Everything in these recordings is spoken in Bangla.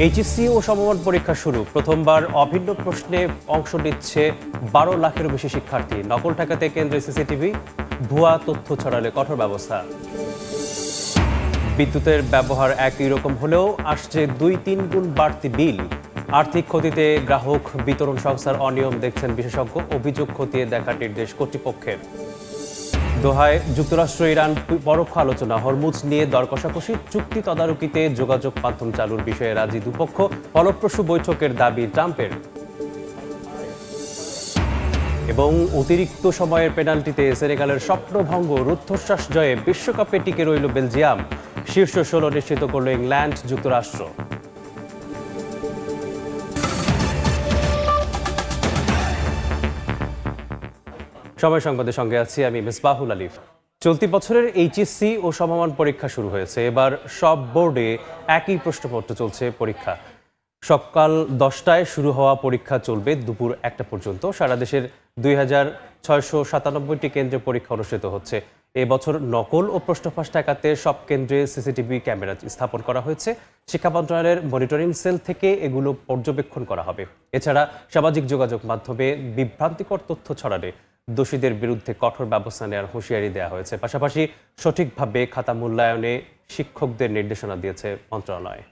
এইচএসসি ও সমমান পরীক্ষা শুরু। প্রথমবার অভিন্ন প্রশ্নে অংশ নিচ্ছে 12 লাখেরও বেশি শিক্ষার্থী। নকল ঠেকাতে কেন্দ্রে সিসিটিভি, ভুয়া তথ্য ছড়ালে কঠোর ব্যবস্থা। বিদ্যুতের ব্যবহার একই রকম হলেও আসছে 2-3 গুণ বাড়তি বিল। আর্থিক ক্ষতিতে গ্রাহক বিতরণ সংস্থার অনিয়ম দেখছেন বিশেষজ্ঞ। অভিযোগ খতিয়ে দেখার নির্দেশ কর্তৃপক্ষের। দোহায় যুক্তরাষ্ট্র ইরান পরোক্ষ আলোচনা। হরমুজ নিয়ে দর কষাকষি, চুক্তি তদারকিতে যোগাযোগ মাধ্যম চালুর বিষয়ে রাজি দুপক্ষ। ফলপ্রসূ বৈঠকের দাবি ট্রাম্পের। এবং অতিরিক্ত সময়ের পেনাল্টিতে সেনেগালের স্বপ্নভঙ্গ, রুদ্ধশ্বাস জয়ে বিশ্বকাপে টিকে রইল বেলজিয়াম। শীর্ষ 16 নিশ্চিত করল ইংল্যান্ড, যুক্তরাষ্ট্র। সময় সংবাদের সঙ্গে আছি আমি মিসবাহুল আলিফ। চলতি বছরের এইচএসসি ও সমমান পরীক্ষা শুরু হয়েছে। এবার সব বোর্ডে একই প্রশ্নপত্র চলছে পরীক্ষা। সকাল 10টায় শুরু হওয়া পরীক্ষা চলবে দুপুর 1টা পর্যন্ত। সারা দেশের 2697টি কেন্দ্রে পরীক্ষা অনুষ্ঠিত হচ্ছে। এবছর নকল ও প্রশ্নফাঁস ঠেকাতে সব কেন্দ্রে সিসিটিভি ক্যামেরা স্থাপন করা হয়েছে। শিক্ষা মন্ত্রণালয়ের মনিটরিং সেল থেকে এগুলো পর্যবেক্ষণ করা হবে। এছাড়া সামাজিক যোগাযোগ মাধ্যমে বিভ্রান্তিকর তথ্য ছড়ালে দোষীদের বিরুদ্ধে কঠোর ব্যবস্থা নেওয়ার হুঁশিয়ারি দেওয়া হয়েছে। পাশাপাশি সঠিকভাবে খাতা মূল্যায়নে শিক্ষকদের নির্দেশনা দিয়েছে মন্ত্রণালয়।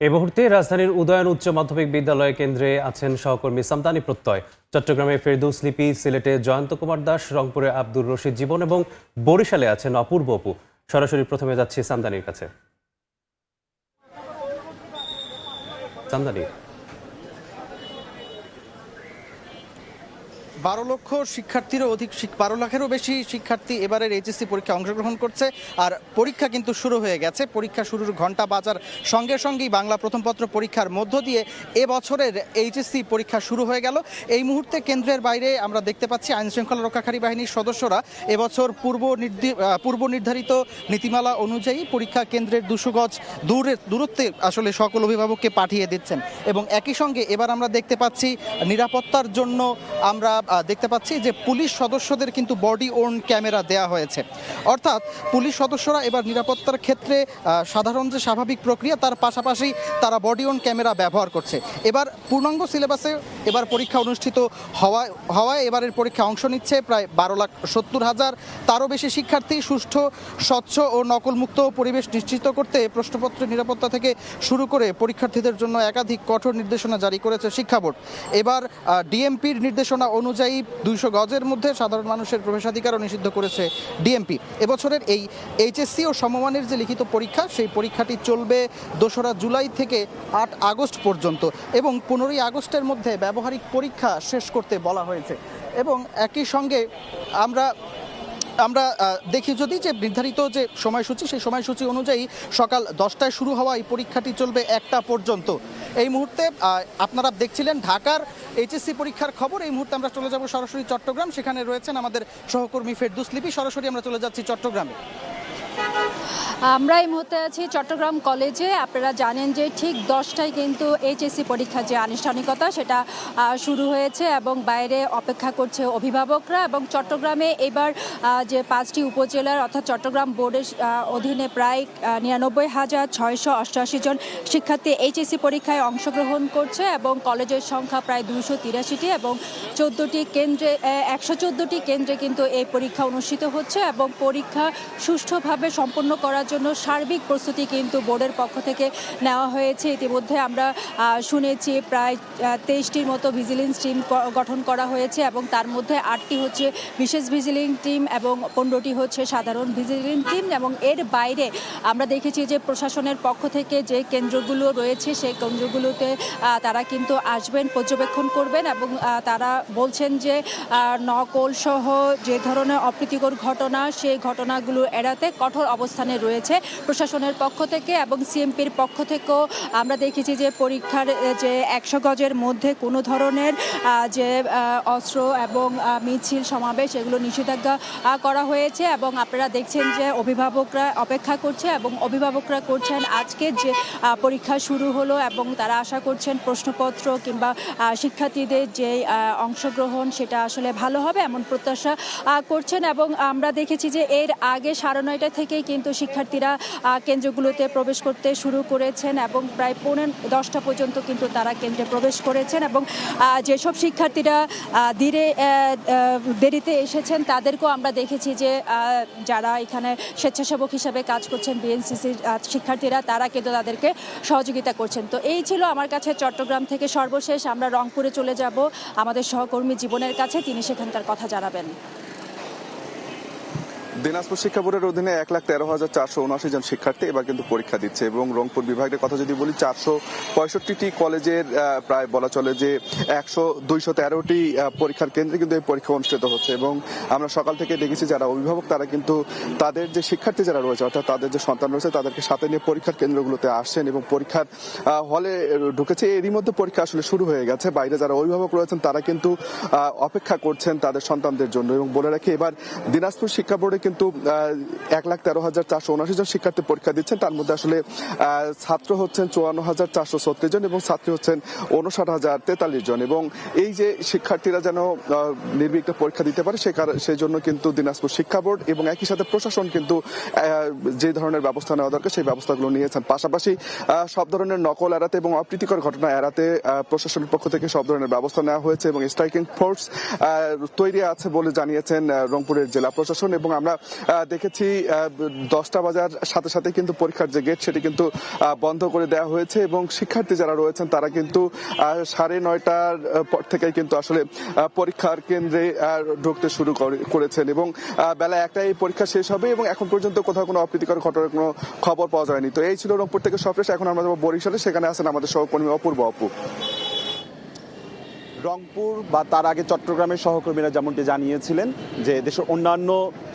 এই মুহূর্তে রাজধানীর উদয়ন উচ্চ মাধ্যমিক বিদ্যালয় কেন্দ্রে আছেন সহকর্মী সামদানি প্রত্যয়। চট্টগ্রামে ফেরদৌস লিপি, সিলেটে জয়ন্ত কুমার দাস, রংপুরে আব্দুর রশিদ জীবন এবং বরিশালে আছেন অপূর্ব অপু। সরাসরি প্রথমে যাচ্ছি সামদানির কাছে। সামদানি, 12 লক্ষ শিক্ষার্থীরও অধিক 12 লাখেরও বেশি শিক্ষার্থী এবারের এইচএসসি পরীক্ষায় অংশগ্রহণ করছে। আর পরীক্ষা কিন্তু শুরু হয়ে গেছে। পরীক্ষা শুরুর ঘন্টা বাজার সঙ্গে সঙ্গেই বাংলা প্রথম পত্র পরীক্ষার মধ্য দিয়ে এবছরের এইচএসসি পরীক্ষা শুরু হয়ে গেল। এই মুহূর্তে কেন্দ্রের বাইরে আমরা দেখতে পাচ্ছি আইনশৃঙ্খলা রক্ষাকারী বাহিনীর সদস্যরা এবছর পূর্ব নির্ধারিত নীতিমালা অনুযায়ী পরীক্ষা কেন্দ্রের 200 গজ দূরত্বে আসলে সকল অভিভাবককে পাঠিয়ে দিচ্ছেন। এবং একই সঙ্গে এবার আমরা দেখতে পাচ্ছি নিরাপত্তার জন্য আমরা দেখতে পাচ্ছি যে পুলিশ সদস্যদের কিন্তু বডি ওর্ন ক্যামেরা দেয়া হয়েছে। অর্থাৎ পুলিশ সদস্যরা এবার নিরাপত্তার ক্ষেত্রে সাধারণ যে স্বাভাবিক প্রক্রিয়া তার পাশাপাশি তারা বডি ওর্ন ক্যামেরা ব্যবহার করছে। এবার পূর্ণাঙ্গ সিলেবাসে এবার পরীক্ষা অনুষ্ঠিত হওয়ায় এবারের পরীক্ষা অংশ নিচ্ছে প্রায় 12,70,000 তারও বেশি শিক্ষার্থী। সুষ্ঠু, স্বচ্ছ ও নকলমুক্ত পরিবেশ নিশ্চিত করতে প্রশ্নপত্রের নিরাপত্তা থেকে শুরু করে পরীক্ষার্থীদের জন্য একাধিক কঠোর নির্দেশনা জারি করেছে শিক্ষা বোর্ড। এবার ডিএমপির নির্দেশনা অনুযায়ী 200 গজের মধ্যে সাধারণ মানুষের প্রবেশাধিকারও নিষিদ্ধ করেছে ডিএমপি। এবছরের এই এইচএসসি ও সমমানের যে লিখিত পরীক্ষা, সেই পরীক্ষাটি চলবে 2রা জুলাই থেকে 8 আগস্ট পর্যন্ত এবং 15ই আগস্টের মধ্যে ব্যবহারিক পরীক্ষা শেষ করতে বলা হয়েছে। এবং একই সঙ্গে আমরা দেখি যদি যে নির্ধারিত যে সময়সূচি, সেই সময়সূচি অনুযায়ী সকাল 10টায় শুরু হওয়া এই পরীক্ষাটি চলবে 1টা পর্যন্ত। এই মুহূর্তে আপনারা দেখছিলেন ঢাকার এইচএসসি পরীক্ষার খবর। এই মুহূর্তে আমরা চলে যাব সরাসরি চট্টগ্রাম। সেখানে রয়েছেন আমাদের সহকর্মী ফেরদৌস লিপি। সরাসরি আমরা চলে যাচ্ছি চট্টগ্রামে। আমরা এই মুহূর্তে আছি চট্টগ্রাম কলেজে। আপনারা জানেন যে ঠিক 10টায় কিন্তু এইচএসসি পরীক্ষার যে আনুষ্ঠানিকতা সেটা শুরু হয়েছে এবং বাইরে অপেক্ষা করছে অভিভাবকরা। এবং চট্টগ্রামে এবার যে 5টি উপজেলার অর্থাৎ চট্টগ্রাম বোর্ডের অধীনে প্রায় 99,688 জন শিক্ষার্থী এইচএসসি পরীক্ষায় অংশগ্রহণ করছে এবং কলেজের সংখ্যা প্রায় 283টি এবং 114টি কেন্দ্রে কিন্তু এই পরীক্ষা অনুষ্ঠিত হচ্ছে। এবং পরীক্ষা সুষ্ঠুভাবে সম্পন্ন করার জন্য সার্বিক প্রস্তুতি কিন্তু বোর্ডের পক্ষ থেকে নেওয়া হয়েছে। ইতিমধ্যে আমরা শুনেছি প্রায় 23টির মতো ভিজিলেন্স টিম গঠন করা হয়েছে এবং তার মধ্যে 8টি হচ্ছে বিশেষ ভিজিলেন্স টিম এবং 15টি হচ্ছে সাধারণ ভিজিলেন্স টিম। এবং এর বাইরে আমরা দেখেছি যে প্রশাসনের পক্ষ থেকে যে কেন্দ্রগুলো রয়েছে সেই কেন্দ্রগুলোতে তারা কিন্তু আসবেন, পর্যবেক্ষণ করবেন এবং তারা বলছেন যে নকল সহ যে ধরনের অপ্রীতিকর ঘটনা, সেই ঘটনাগুলো এড়াতে কঠোর অবস্থানে রয়েছে প্রশাসনের পক্ষ থেকে। এবং সিএমপির পক্ষ থেকেও আমরা দেখেছি যে পরীক্ষার যে 100 গজের মধ্যে কোনো ধরনের যে অস্ত্র এবং মিছিল সমাবেশ এগুলো নিষেধাজ্ঞা করা হয়েছে। এবং আপনারা দেখছেন যে অভিভাবকরা অপেক্ষা করছে এবং অভিভাবকরা করছেন আজকের যে পরীক্ষা শুরু হলো এবং তারা আশা করছেন প্রশ্নপত্র কিংবা শিক্ষার্থীদের যে অংশগ্রহণ সেটা আসলে ভালো হবে এমন প্রত্যাশা করছেন। এবং আমরা দেখেছি যে এর আগে 9:30 থেকেই কিন্তু শিক্ষার্থী শিক্ষার্থীরা কেন্দ্রগুলোতে প্রবেশ করতে শুরু করেছেন এবং প্রায় 10টা পর্যন্ত কিন্তু তারা কেন্দ্রে প্রবেশ করেছেন এবং যেসব শিক্ষার্থীরা দেরিতে এসেছেন তাদেরকেও আমরা দেখেছি যে যারা এখানে স্বেচ্ছাসেবক হিসাবে কাজ করছেন বিএনসিসির শিক্ষার্থীরা তারা কিন্তু তাদেরকে সহযোগিতা করছেন। তো এই ছিল আমার কাছে চট্টগ্রাম থেকে সর্বশেষ। আমরা রংপুরে চলে যাব আমাদের সহকর্মী জীবনের কাছে, তিনি সেখানকার কথা জানাবেন। দিনাজপুর শিক্ষা বোর্ডের অধীনে ১,১৩,৪৭৯ জন শিক্ষার্থী এবার কিন্তু পরীক্ষা দিচ্ছে এবং রংপুর বিভাগের কথা যদি বলি 465টি কলেজের প্রায় বলা চলে যে 213টি পরীক্ষার কেন্দ্রে কিন্তু এই পরীক্ষা অনুষ্ঠিত হচ্ছে এবং আমরা সকাল থেকে দেখেছি যারা অভিভাবক তারা কিন্তু তাদের যে শিক্ষার্থী যারা রয়েছে অর্থাৎ তাদের যে সন্তান রয়েছে তাদেরকে সাথে নিয়ে পরীক্ষার কেন্দ্রগুলোতে আসছেন এবং পরীক্ষার হলে ঢুকেছে। এরই মধ্যে পরীক্ষা আসলে শুরু হয়ে গেছে। বাইরে যারা অভিভাবক রয়েছেন তারা কিন্তু অপেক্ষা করছেন তাদের সন্তানদের জন্য এবং বলে রাখি এবার দিনাজপুর শিক্ষা বোর্ডে কিন্তু ১,১৩,৪৭৯ জন শিক্ষার্থী পরীক্ষা দিচ্ছেন। তার মধ্যে আসলে ছাত্র হচ্ছেন ৫৪,৪৩৬ জন এবং ছাত্রী হচ্ছেন ৫৯,০৪৩ জন এবং এই যে শিক্ষার্থীরা যেন নির্বিঘ্নে পরীক্ষা দিতে পারে সেই জন্য কিন্তু দিনাজপুর শিক্ষা বোর্ড এবং একই সাথে প্রশাসন কিন্তু যে ধরনের ব্যবস্থা নেওয়া দরকার সেই ব্যবস্থাগুলো নিয়েছেন। পাশাপাশি সব ধরনের নকল এড়াতে এবং অপ্রীতিকর ঘটনা এড়াতে প্রশাসনের পক্ষ থেকে সব ধরনের ব্যবস্থা নেওয়া হয়েছে এবং স্ট্রাইকিং ফোর্স তৈরি আছে বলে জানিয়েছেন রংপুরের জেলা প্রশাসন। এবং আমরা দেখেছি 10টা বাজার সাথে সাথে কিন্তু পরীক্ষার যে গেট সেটি কিন্তু বন্ধ করে দেওয়া হয়েছে এবং শিক্ষার্থী যারা রয়েছেন তারা কিন্তু 9:30টার পর থেকে কিন্তু আসলে পরীক্ষার কেন্দ্রে ঢুকতে শুরু করেছেন এবং বেলা 1টায় এই পরীক্ষা শেষ হবে এবং এখন পর্যন্ত কোথাও কোনো অপ্রীতিকর ঘটনার কোনো খবর পাওয়া যায়নি। তো এই ছিল রংপুর থেকে সবশেষ। এখন আমরা যাবো বরিশালে, সেখানে আছেন আমাদের সহকর্মী অপূর্ব। রংপুর বা তার আগে চট্টগ্রামের সহকর্মীরা যেমনটি জানিয়েছিলেন যে দেশের অন্যান্য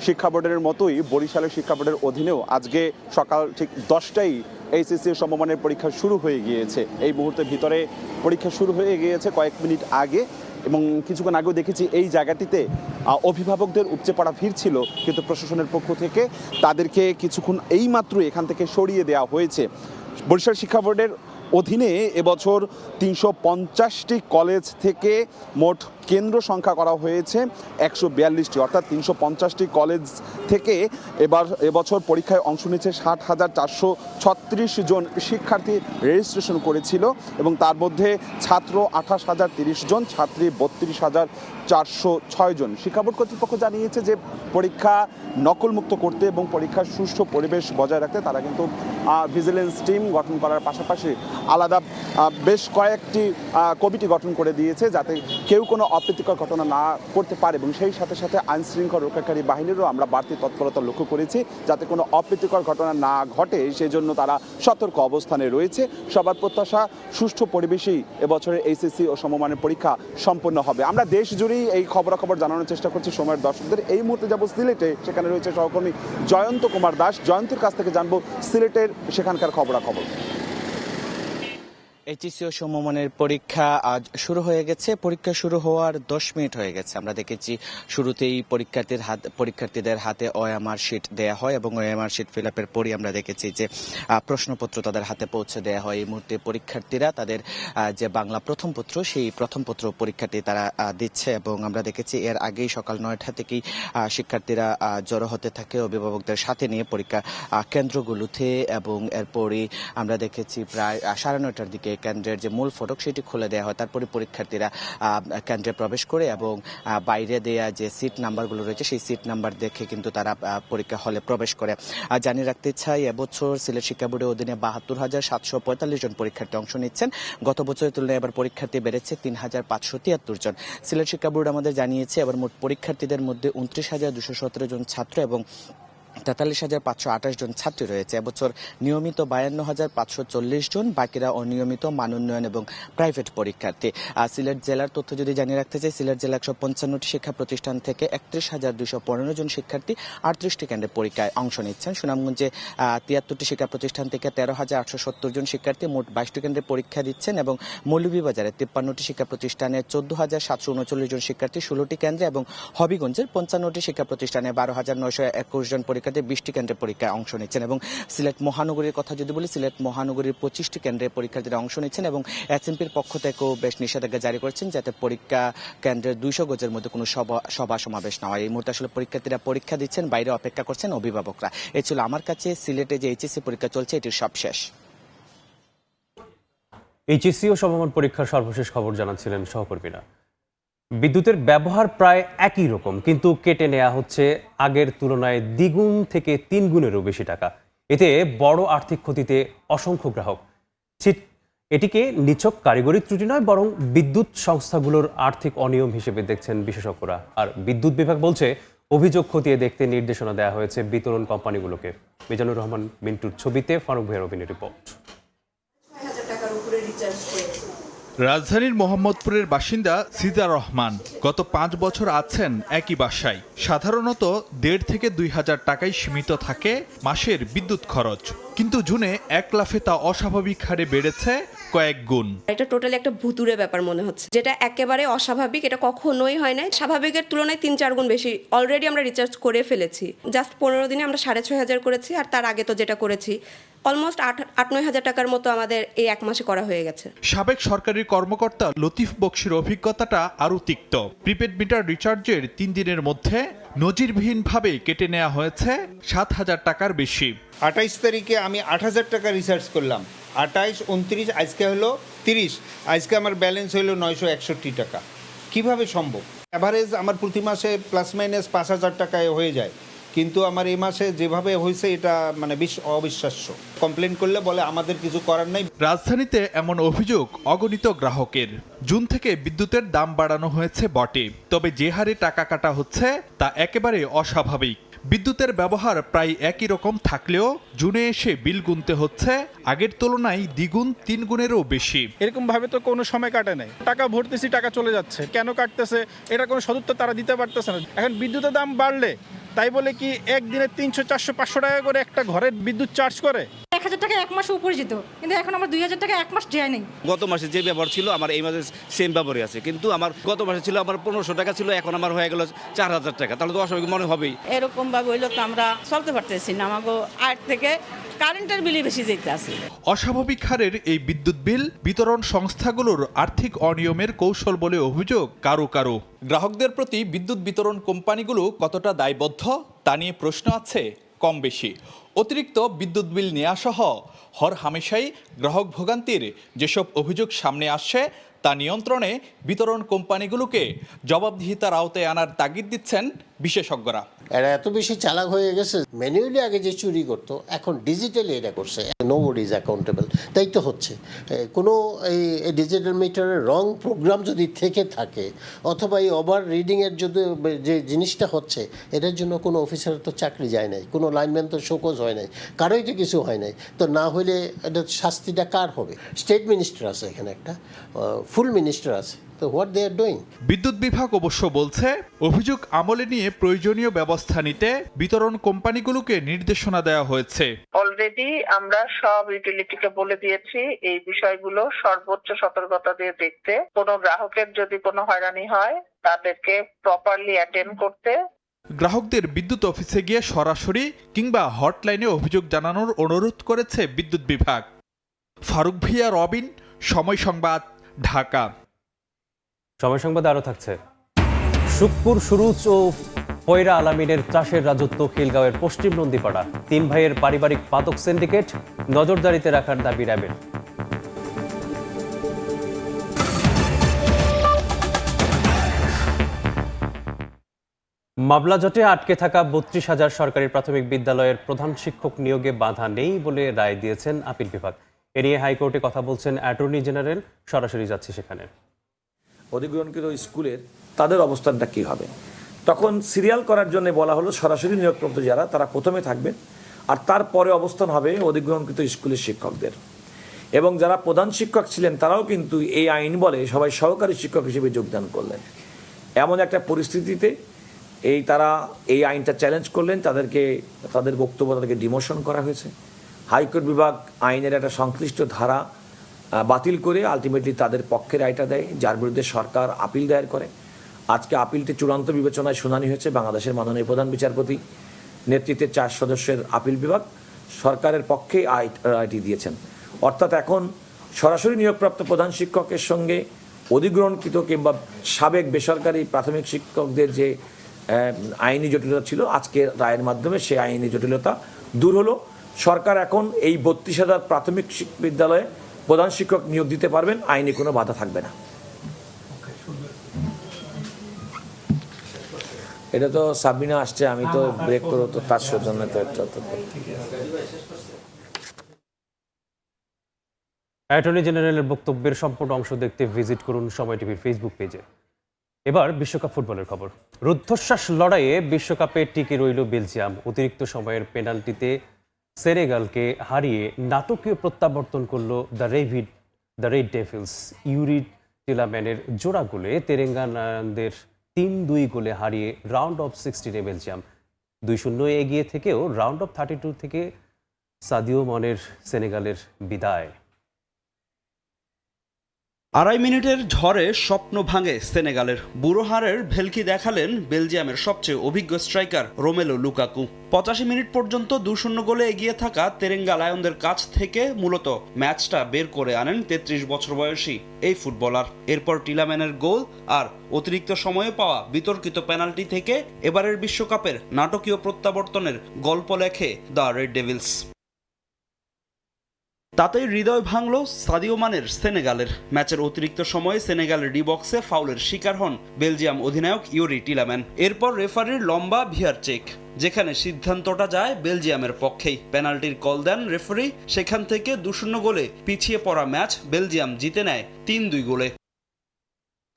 শিক্ষা বোর্ডের মতোই বরিশালের শিক্ষা বোর্ডের অধীনেও আজকে সকাল ঠিক 10টায় এইচএসসি সমমানের পরীক্ষা শুরু হয়ে গিয়েছে। এই মুহূর্তের ভিতরে পরীক্ষা শুরু হয়ে গিয়েছে কয়েক মিনিট আগে এবং কিছুক্ষণ আগেও দেখেছি এই জায়গাটিতে অভিভাবকদের উপচে পড়া ভিড় ছিল, কিন্তু প্রশাসনের পক্ষ থেকে তাদেরকে কিছুক্ষণ এইমাত্র এখান থেকে সরিয়ে দেওয়া হয়েছে। বরিশাল শিক্ষা বোর্ডের অধীনে এবছর 350টি কলেজ থেকে মোট কেন্দ্র সংখ্যা করা হয়েছে 142টি, অর্থাৎ 350টি কলেজ থেকে এবছর পরীক্ষায় অংশ নিচ্ছে 60,436 জন শিক্ষার্থী রেজিস্ট্রেশন করেছিল এবং তার মধ্যে ছাত্র 28,030 জন, ছাত্রী 32,406 জন। শিক্ষা বোর্ড কর্তৃপক্ষ জানিয়েছে যে পরীক্ষা নকলমুক্ত করতে এবং পরীক্ষার সুষ্ঠু পরিবেশ বজায় রাখতে তারা কিন্তু ভিজিলেন্স টিম গঠন করার পাশাপাশি আলাদা বেশ কয়েকটি কমিটি গঠন করে দিয়েছে যাতে কেউ কোনো অপ্রীতিকর ঘটনা না করতে পারে এবং সেই সাথে সাথে আইন শৃঙ্খলা রক্ষাকারী বাহিনীরও আমরা বাড়তি তৎপরতা লক্ষ্য করেছি যাতে কোনো অপ্রীতিকর ঘটনা না ঘটে, সেই জন্য তারা সতর্ক অবস্থানে রয়েছে। সবার প্রত্যাশা সুষ্ঠু পরিবেশেই এবছরের এইচএসসি ও সমমানের পরীক্ষা সম্পন্ন হবে। আমরা দেশ জুড়েই এই খবরাখবর জানানোর চেষ্টা করছি সময়ের দর্শকদের। এই মুহূর্তে যাব সিলেটে, সেখানে রয়েছে সহকর্মী জয়ন্ত কুমার দাস। জয়ন্তের কাছ থেকে জানবো সিলেটের সেখানকার খবরাখবর। এইচএসসি ও সমমানের পরীক্ষা আজ শুরু হয়ে গেছে। পরীক্ষা শুরু হওয়ার 10 মিনিট হয়ে গেছে। আমরা দেখেছি শুরুতেই পরীক্ষার্থীদের হাতে ওএমআর শিট দেয়া হয় এবং ওএমআর শিট ফিল আপের পরই আমরা দেখেছি যে প্রশ্নপত্র তাদের হাতে পৌঁছে দেওয়া হয়। এই মুহূর্তে পরীক্ষার্থীরা তাদের যে বাংলা প্রথম পত্র সেই প্রথম পত্র পরীক্ষাটি তারা দিচ্ছে এবং আমরা দেখেছি এর আগেই সকাল 9টা থেকেই শিক্ষার্থীরা জড়ো হতে থাকে অভিভাবকদের সাথে নিয়ে পরীক্ষা কেন্দ্রগুলোতে এবং এরপরই আমরা দেখেছি প্রায় 9:30টার দিকে কেন্দ্রের যে মূল ফটক সেটি খুলে দেওয়া হয়। তারপরে পরীক্ষার্থীরা কেন্দ্রে প্রবেশ করে এবং বাইরে দেয়া যে সিট নাম্বারগুলো রয়েছে সেই সিট নাম্বার দেখে কিন্তু তারা পরীক্ষা হলে প্রবেশ করে। জানিয়ে রাখতে চাই এবছর সিলেট শিক্ষা বোর্ডের অধীনে ৭২,৭৪৫ জন পরীক্ষার্থী অংশ নিচ্ছেন। গত বছরের তুলনায় এবার পরীক্ষার্থী বেড়েছে ৩,৫৭৩ জন। সিলেট শিক্ষা বোর্ড আমাদের জানিয়েছে এবার মোট পরীক্ষার্থীদের মধ্যে ২৯,২১৭ জন ছাত্র এবং ৪৩,৫২৮ জন ছাত্রী রয়েছে। এবছর নিয়মিত ৫২,৫৪০ জন, বাকিরা অনিয়মিত, মান উন্নয়ন এবং প্রাইভেট পরীক্ষার্থী। সিলেট জেলার তথ্য যদি জানিয়ে রাখতে চাই, সিলেট জেলা ১৫৫টি শিক্ষা প্রতিষ্ঠান থেকে ৩১,২১৫ জন শিক্ষার্থী ৩৮টি কেন্দ্রে পরীক্ষায় অংশ নিচ্ছেন। সুনামগঞ্জে ৭৩টি শিক্ষা প্রতিষ্ঠান থেকে ১৩,৮৭০ জন শিক্ষার্থী মোট ২২টি কেন্দ্রে পরীক্ষা দিচ্ছেন এবং মৌলভীবাজারে ৫৩টি শিক্ষা প্রতিষ্ঠানে ১৪,৭৩৯ জন শিক্ষার্থী ১৬টি কেন্দ্রে এবং হবিগঞ্জের ৫৫টি শিক্ষা প্রতিষ্ঠানে ১২,৯২১ জন পরীক্ষা শিক্ষার্থী 20টি কেন্দ্রে পরীক্ষায় অংশ নিচ্ছেন এবং সিলেট মহানগরীর কথা যদি বলি, সিলেট মহানগরীর 25টি কেন্দ্রে পরীক্ষার্থীরা অংশ নিচ্ছেন এবং এসএমপির পক্ষ থেকেও বেশ নিষেধাজ্ঞা জারি করেছেন যাতে পরীক্ষা কেন্দ্রের 200 গজের মধ্যে কোনো সভা সমাবেশ না হয়। এই মুহূর্তে আসলে পরীক্ষার্থীরা পরীক্ষা দিচ্ছেন, বাইরে অপেক্ষা করছেন অভিভাবকরা। এই ছিল আমার কাছে সিলেটে যে এইচএসসি পরীক্ষা চলছে এটির সব শেষ। এইচএসসি ও সমমান পরীক্ষার সর্বশেষ খবর জানাচ্ছিলেন সহকর্মীরা। বিদ্যুতের ব্যবহার প্রায় একই রকম, কিন্তু কেটে নেওয়া হচ্ছে আগের তুলনায় দ্বিগুণ থেকে 3 গুণেরও বেশি টাকা। এতে বড় আর্থিক ক্ষতিতে অসংখ্য গ্রাহক। এটিকে নিছক কারিগরি ত্রুটি নয়, বরং বিদ্যুৎ সংস্থাগুলোর আর্থিক অনিয়ম হিসেবে দেখছেন বিশেষজ্ঞরা। আর বিদ্যুৎ বিভাগ বলছে অভিযোগ খতিয়ে দেখতে নির্দেশনা দেওয়া হয়েছে বিতরণ কোম্পানিগুলোকে। মিজানুর রহমান মিন্টুর ছবিতে ফারুক ভাইয়ের অভিনয় রিপোর্ট। রাজধানীর মোহাম্মদপুরের বাসিন্দা সিজার রহমান গত 5 বছর আছেন একই বাসায়। সাধারণত 1.5 থেকে 2,000 টাকায় সীমিত থাকে মাসের বিদ্যুৎ খরচ, কিন্তু জুনে এক লাফে তা অস্বাভাবিক হারে বেড়েছে কয়েক গুণ। এটা টোটালি একটা ভুতুরে ব্যাপার মনে হচ্ছে, যেটা একেবারে অস্বাভাবিক। এটা কখনোই হয় না, স্বাভাবিকের তুলনায় 3-4 গুণ বেশি। অলরেডি আমরা রিচার্জ করে ফেলেছি, জাস্ট 15 দিনে আমরা 6,500 করেছি, আর তার আগে তো যেটা করেছি অলমোস্ট 8-9 হাজার টাকার মতো আমাদের এই 1 মাসে করা হয়ে গেছে। সাবেক সরকারি কর্মকর্তা লতিফ বক্সির অভিজ্ঞতাটা আরও তিক্ত। প্রিপেড মিটার রিচার্জের 3 দিনের মধ্যে নজিরবিহীনভাবে কেটে নেওয়া হয়েছে 7,000 টাকার বেশি। 28 তারিখে আমি 8,000 টাকা রিচার্জ করলাম, 28, 29, আজকে হলো 30, আজকে আমার ব্যালেন্স হলো 961 টাকা। কিভাবে সম্ভব? অ্যাভারেজ আমার প্রতি মাসে প্লাস মাইনাস 5,000 টাকায় হয়ে যায়, কিন্তু আমার এই মাসে যেভাবে হয়েছে এটা মানে বেশ অবিশ্বাস্য। কমপ্লেন করলে বলে আমাদের কিছু করার নাই। রাজধানীতে এমন অভিযোগ অগণিত গ্রাহকের। জুন থেকে বিদ্যুতের দাম বাড়ানো হয়েছে বটে, তবে যে হারে টাকা কাটা হচ্ছে তা একেবারে অস্বাভাবিক। বিদ্যুতের ব্যবহার প্রায় একই রকম থাকলেও জুনে এসে বিল গুনতে হচ্ছে আগের তুলনায় দ্বিগুণ 3 গুণেরও বেশি। এরকম ভাবে তো কোনো সময় কাটে নাই, টাকা ভরতেছি টাকা চলে যাচ্ছে, কেন কাটতেছে এটা কোনো সদুত্তর তারা দিতে পারতেছে না। এখন বিদ্যুতের দাম বাড়লে তাই বলে কি একদিনে 300, 400, 500 টাকা করে একটা ঘরের বিদ্যুৎ চার্জ করে? 1,000 টাকা 1 মাসে উপরে যেত, কিন্তু এখন আমার 2,000 টাকা 1 মাস যায় নাই। গত মাসে যে ব্যবহার ছিল আমার এই মাসে সেম ব্যবহারই আছে, কিন্তু আমার গত মাসে ছিল আমার 1500 টাকা ছিল, এখন আমার হয়ে গেল 4,000 টাকা। তাহলে তো অস্বাভাবিক মনে হবেই। এরকম ভাবে হইলে তো আমরা চলতে পারতেছি না, আমাকে 8 থেকে কারেন্টের বিলই বেশি যেতে আছে। অস্বাভাবিক হারের এই বিদ্যুৎ বিল বিতরণ সংস্থাগুলোর আর্থিক অনিয়মের কৌশল বলে অভিযোগ কারো কারো। গ্রাহকদের প্রতি বিদ্যুৎ বিতরণ কোম্পানিগুলো কতটা দায়বদ্ধ তা নিয়ে প্রশ্ন আছে কম বেশি। অতিরিক্ত বিদ্যুৎ বিল নেওয়া সহ হরহামেশাই গ্রাহক ভোগান্তির যেসব অভিযোগ সামনে আসছে তা নিয়ন্ত্রণে বিতরণ কোম্পানিগুলোকে জবাবদিহিতার আওতায় আনার তাগিদ দিচ্ছেন বিশেষজ্ঞরা। এরা এত বেশি চালাক হয়ে গেছে, ম্যানুয়ালি আগে যে চুরি করতো এখন ডিজিটালি এটা করছে। নোবডি ইজ অ্যাকাউন্টেবল, তাই তো হচ্ছে। কোনো এই ডিজিটাল মিটারের রং প্রোগ্রাম যদি থেকে থাকে অথবা এই ওভার রিডিংয়ের যদি যে জিনিসটা হচ্ছে, এটার জন্য কোনো অফিসারের তো চাকরি যায় নাই, কোনো লাইনম্যান তো শোকজ হয় নাই, কারোই তো কিছু হয় নাই। তো না হলে এটা শাস্তিটা কার হবে? স্টেট মিনিস্টার আছে এখানে, একটা ফুল মিনিস্টার আছে। বিদ্যুৎ বিভাগ অবশ্য বলছে অভিযোগ আমলে নিয়ে প্রয়োজনীয় ব্যবস্থা নিতে বিতরণ কোম্পানিগুলোকে নির্দেশনা দেওয়া হয়েছে। অলরেডি আমরা সব ইউটিলিটিকে বলে দিয়েছি এই বিষয়গুলো সর্বোচ্চ সতর্কতা দিয়ে দেখতে, কোনো গ্রাহকের যদি কোনো হয়রানি হয় তাদেরকে প্রপারলি অ্যাটেন্ড করতে। গ্রাহকদের বিদ্যুৎ অফিসে গিয়ে সরাসরি কিংবা হটলাইনে অভিযোগ জানানোর অনুরোধ করেছে বিদ্যুৎ বিভাগ। ফারুক ভিয়া, রবিন, সময় সংবাদ, ঢাকা। সময় সংবাদে আরও থাকছে। সুখপুর সুরুজ ও পয়রা আলামিনের চাষের রাজত্ব খিলগাঁওয়ের পশ্চিম নন্দীপাড়া। 3 ভাইয়ের পারিবারিক পাতক সিন্ডিকেট, নজরদারিতে রাখার দাবি র্যাবের। মামলা জটে আটকে থাকা 32,000 সরকারি প্রাথমিক বিদ্যালয়ের প্রধান শিক্ষক নিয়োগে বাধা নেই বলে রায় দিয়েছেন আপিল বিভাগ। এ নিয়ে হাইকোর্টে কথা বলছেন অ্যাটর্নি জেনারেল। সরাসরি যাচ্ছি সেখানে। অধিগ্রহণকৃত স্কুলের তাদের অবস্থানটা কী হবে? তখন সিরিয়াল করার জন্য বলা হলো সরাসরি নিয়োগপ্রাপ্ত যারা তারা প্রথমে থাকবেন, আর তারপরে অবস্থান হবে অধিগ্রহণকৃত স্কুলের শিক্ষকদের। এবং যারা প্রধান শিক্ষক ছিলেন তারাও কিন্তু এই আইন বলে সবাই সহকারী শিক্ষক হিসেবে যোগদান করলেন। এমন একটা পরিস্থিতিতে তারা এই আইনটা চ্যালেঞ্জ করলেন, তাদের বক্তব্য তাদেরকে ডিমোশন করা হয়েছে। হাইকোর্ট বিভাগ আইনের একটা সংশ্লিষ্ট ধারা বাতিল করে আলটিমেটলি তাদের পক্ষে রায়টা দেয়, যার বিরুদ্ধে সরকার আপিল দায়ের করে। আজকে আপিলটি চূড়ান্ত বিবেচনায় শুনানি হয়েছে বাংলাদেশের মাননীয় প্রধান বিচারপতি নেতৃত্বে 4 সদস্যের আপিল বিভাগ সরকারের পক্ষে রায়টি দিয়েছেন। অর্থাৎ এখন সরাসরি নিয়োগপ্রাপ্ত প্রধান শিক্ষকের সঙ্গে অধিগ্রহণকৃত কিংবা সাবেক বেসরকারি প্রাথমিক শিক্ষকদের যে আইনি জটিলতা ছিল, আজকের রায়ের মাধ্যমে সেই আইনি জটিলতা দূর হলো। সরকার এখন এই 32,000 প্রাথমিক বিদ্যালয়ে প্রধান শিক্ষক নিয়োগ দিতে পারবেন, আইনি কোনো বাধা থাকবে না। এটা তো সাবিনা আসছে, আমি তো ব্রেক করবো, তো তার জন্য তো অ্যাটর্নি জেনারেলের বক্তব্যের সম্পূর্ণ অংশ দেখতে ভিজিট করুন সময় টিভির ফেসবুক পেজে। এবার বিশ্বকাপ ফুটবলের খবর। রুদ্ধশ্বাস লড়াইয়ে বিশ্বকাপে টিকে রইল বেলজিয়াম। অতিরিক্ত সময়ের পেনাল্টিতে সেনেগালকে হারিয়ে নাটকীয় প্রত্যাবর্তন করল দ্য রেড ডেভিলস। ইউরি টিলাম্যানের জোড়া গোলে তেলেঙ্গানাদের 3-2 গোলে হারিয়ে রাউন্ড অফ 16 বেলজিয়াম 2-0 এগিয়ে থেকেও রাউন্ড অফ 32 থেকে সাদিও মানের সেনেগালের বিদায়। 2.5 মিনিটের ঝড়ে স্বপ্ন ভাঙে সেনেগালের। বুড়ো হাড়ের ভেলকি দেখালেন বেলজিয়ামের সবচেয়ে অভিজ্ঞ স্ট্রাইকার রোমেলো লুকাকু। 85 মিনিট পর্যন্ত 2-0 গোলে এগিয়ে থাকা তেরেঙ্গা লায়নদের কাছ থেকে মূলত ম্যাচটা বের করে আনেন 33 বছর বয়সী এই ফুটবলার। এরপর টিলাম্যানের গোল আর অতিরিক্ত সময়ে পাওয়া বিতর্কিত পেনাল্টি থেকে এবারের বিশ্বকাপের নাটকীয় প্রত্যাবর্তনের গল্প লেখে দ্য রেড ডেভিলস। তাতেই হৃদয় ভাঙল সাদিও মানের সেনেগালের। ম্যাচের অতিরিক্ত সময়ে সেনেগালের ডি বক্সে ফাউলের শিকার হন বেলজিয়াম অধিনায়ক ইউরি টিলাম্যান। এরপর রেফারির লম্বা ভিআর চেক, যেখানে সিদ্ধান্তটা যায় বেলজিয়ামের পক্ষেই। পেনাল্টির কল দেন রেফারি। সেখান থেকে 2-0 গোলে পিছিয়ে পড়া ম্যাচ বেলজিয়াম জিতে নেয় 3-2 গোলে।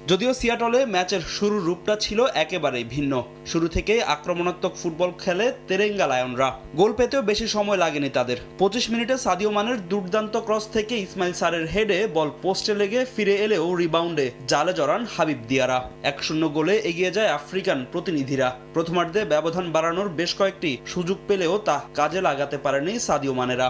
যদিও সিয়াটলে ম্যাচের শুরুর রূপটা ছিল একেবারেই ভিন্ন। শুরু থেকেই আক্রমণাত্মক ফুটবল খেলে তেরেঙ্গা লায়নরা। গোল পেতেও বেশি সময় লাগেনি তাদের। 25 মিনিটে সাদিও মানের দুর্দান্ত ক্রস থেকে ইসমাইল সারের হেডে বল পোস্টে লেগে ফিরে এলেও রিবাউন্ডে জালে জড়ান হাবিব দিয়ারা। 1-0 গোলে এগিয়ে যায় আফ্রিকান প্রতিনিধিরা। প্রথমার্ধে ব্যবধান বাড়ানোর বেশ কয়েকটি সুযোগ পেলেও তা কাজে লাগাতে পারেনি সাদিও মানেরা।